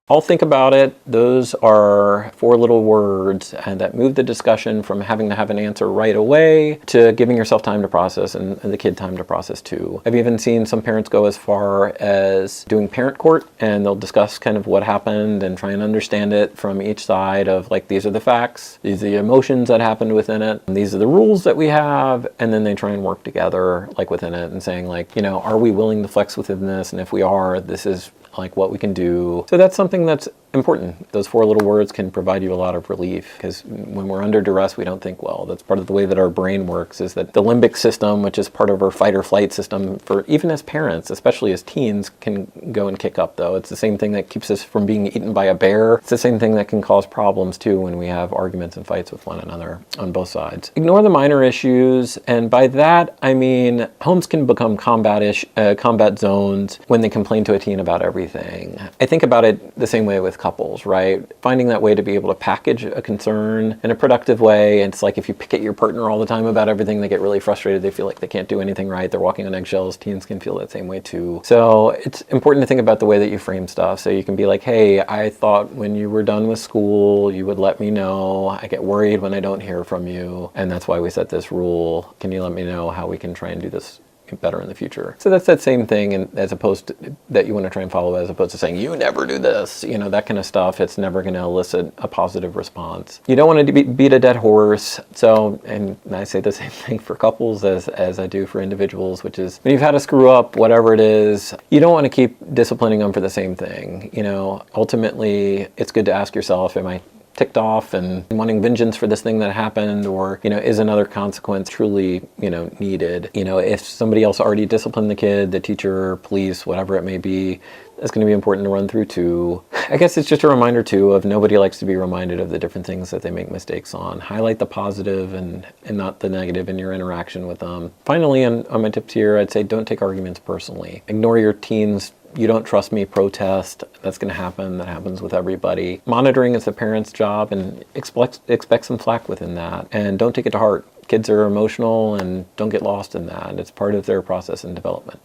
I'll think about it. Those are 4 little words and that move the discussion from having to have an answer right away to giving yourself time to process and the kid time to process too. I've even seen some parents go as far as doing parent court, and they'll discuss kind of what happened and try and understand it from each side of like, these are the facts, these are the emotions that happened within it, and these are the rules that we have, and then they try and work together like within it and saying like, are we willing to flex within this? And if we are, this is like what we can do. So that's something that's important. Those 4 little words can provide you a lot of relief, because when we're under duress, we don't think well. That's part of the way that our brain works, is that the limbic system, which is part of our fight or flight system, for even as parents, especially as teens, can go and kick up though. It's the same thing that keeps us from being eaten by a bear. It's the same thing that can cause problems too when we have arguments and fights with one another on both sides. Ignore the minor issues, and by that I mean homes can become combat zones when they complain to a teen about everything. I think about it the same way with couples, right? Finding that way to be able to package a concern in a productive way. And it's like if you pick at your partner all the time about everything, they get really frustrated. They feel like they can't do anything right. They're walking on eggshells. Teens can feel that same way too. So it's important to think about the way that you frame stuff. So you can be like, hey, I thought when you were done with school, you would let me know. I get worried when I don't hear from you, and that's why we set this rule. Can you let me know how we can try and do this better in the future? So that's that same thing, and as opposed to that you want to try and follow, as opposed to saying you never do this, that kind of stuff. It's never going to elicit a positive response. You don't want to beat a dead horse. So, and I say the same thing for couples as I do for individuals, which is when you've had a screw up, whatever it is, you don't want to keep disciplining them for the same thing. Ultimately it's good to ask yourself, am I ticked off and wanting vengeance for this thing that happened, or is another consequence truly needed? If somebody else already disciplined the kid, the teacher, police, whatever it may be, that's going to be important to run through too. I guess it's just a reminder too of nobody likes to be reminded of the different things that they make mistakes on. Highlight the positive and not the negative in your interaction with them. Finally, on my tips here, I'd say don't take arguments personally. Ignore your teens "you don't trust me" protest. That's going to happen. That happens with everybody. Monitoring is the parent's job, and expect some flack within that. And don't take it to heart. Kids are emotional, and don't get lost in that. It's part of their process and development.